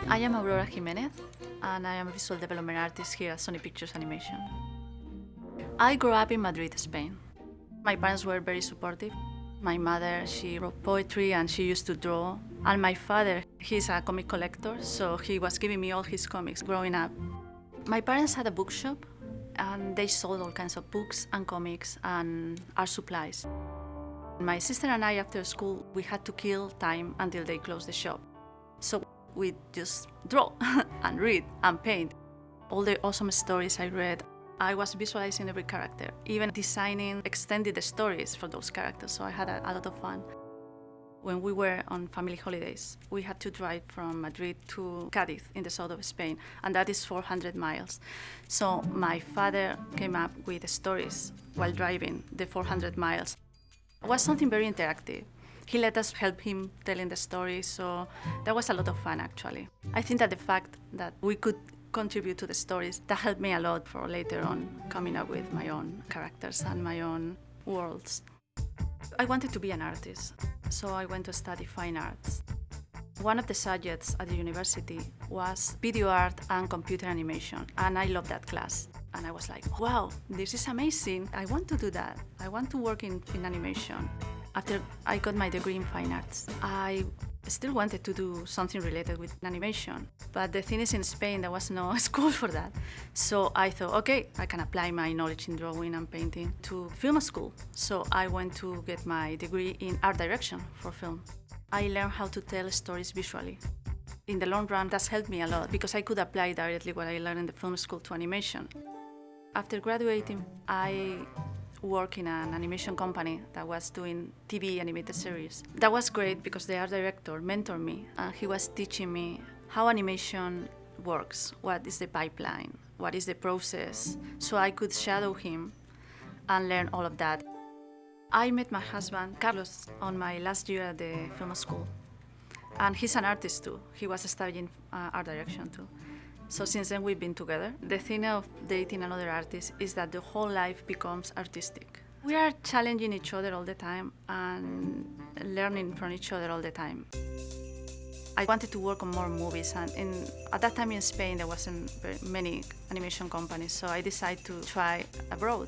I am Aurora Jimenez, and I am a visual development artist here at Sony Pictures Animation. I grew up in Madrid, Spain. My parents were very supportive. My mother, she wrote poetry and she used to draw. And my father, he's a comic collector, so he was giving me all his comics growing up. My parents had a bookshop, and they sold all kinds of books and comics and art supplies. My sister and I, after school, we had to kill time until they closed the shop. So we just draw and read and paint. All the awesome stories I read, I was visualizing every character, even designing extended stories for those characters, so I had a lot of fun. When we were on family holidays, we had to drive from Madrid to Cádiz in the south of Spain, and that is 400 miles. So my father came up with stories while driving the 400 miles. It was something very interactive. He let us help him telling the stories, so that was a lot of fun actually. I think that the fact that we could contribute to the stories, that helped me a lot for later on coming up with my own characters and my own worlds. I wanted to be an artist, so I went to study fine arts. One of the subjects at the university was video art and computer animation, and I loved that class. And I was like, wow, this is amazing. I want to do that. I want to work in animation. After I got my degree in fine arts, I still wanted to do something related with animation. But the thing is, in Spain, there was no school for that. So I thought, okay, I can apply my knowledge in drawing and painting to film school. So I went to get my degree in art direction for film. I learned how to tell stories visually. In the long run, that's helped me a lot because I could apply directly what I learned in the film school to animation. After graduating, I worked in an animation company that was doing TV animated series. That was great because the art director mentored me, and he was teaching me how animation works, what is the pipeline, what is the process, so I could shadow him and learn all of that. I met my husband, Carlos, on my last year at the film school, and he's an artist too. He was studying art direction too. So since then we've been together. The thing of dating another artist is that the whole life becomes artistic. We are challenging each other all the time and learning from each other all the time. I wanted to work on more movies, and at that time in Spain there wasn't very many animation companies, so I decided to try abroad.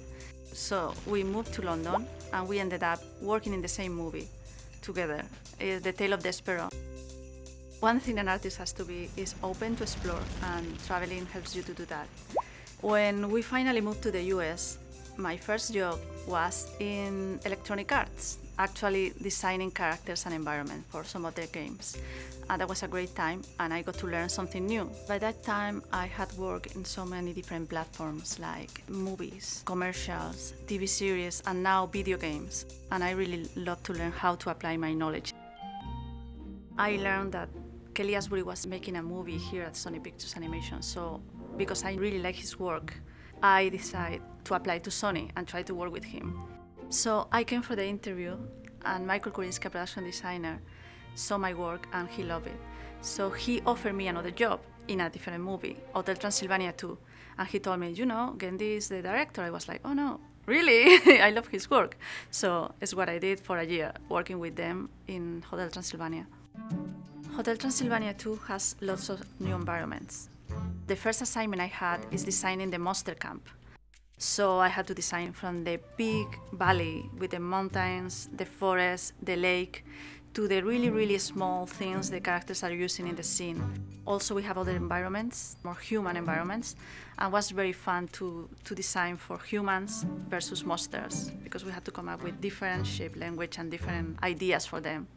So we moved to London and we ended up working in the same movie together, The Tale of Despero. One thing an artist has to be is open to explore, and traveling helps you to do that. When we finally moved to the US, my first job was in electronic arts, actually designing characters and environment for some of their games. And that was a great time, and I got to learn something new. By that time, I had worked in so many different platforms like movies, commercials, TV series, and now video games. And I really love to learn how to apply my knowledge. I learned that Kelly Asbury was making a movie here at Sony Pictures Animation, so because I really like his work, I decided to apply to Sony and try to work with him. So I came for the interview, and Michael Kurinska, production designer, saw my work and he loved it. So he offered me another job in a different movie, Hotel Transylvania 2, and he told me, you know, Gendy is the director. I was like, oh no, really? I love his work. So it's what I did for a year, working with them in Hotel Transylvania. Hotel Transylvania 2 has lots of new environments. The first assignment I had is designing the monster camp. So I had to design from the big valley with the mountains, the forest, the lake, to the really, really small things the characters are using in the scene. Also, we have other environments, more human environments, and it was very fun to design for humans versus monsters, because we had to come up with different shape, language, and different ideas for them.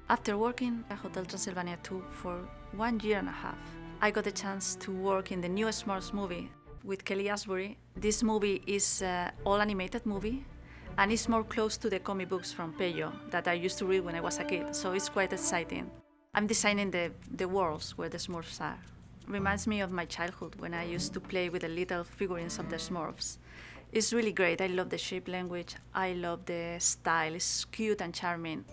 After working at Hotel Transylvania 2 for 1 year and a half, I got a chance to work in the new Smurfs movie with Kelly Asbury. This movie is an all-animated movie, and it's more close to the comic books from Peyo that I used to read when I was a kid, so it's quite exciting. I'm designing the worlds where the Smurfs are. Reminds me of my childhood when I used to play with the little figurines of the Smurfs. It's really great. I love the shape language. I love the style. It's cute and charming.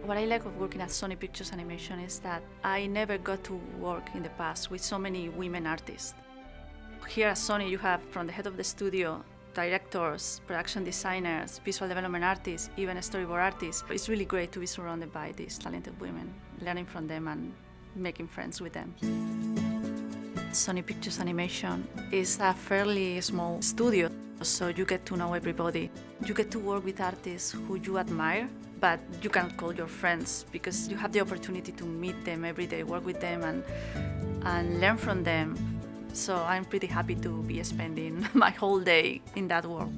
What I like of working at Sony Pictures Animation is that I never got to work in the past with so many women artists. Here at Sony, you have, from the head of the studio directors, production designers, visual development artists, even storyboard artists. It's really great to be surrounded by these talented women, learning from them and making friends with them. Sony Pictures Animation is a fairly small studio, so you get to know everybody. You get to work with artists who you admire, but you can't call your friends because you have the opportunity to meet them every day, work with them and learn from them. So I'm pretty happy to be spending my whole day in that world.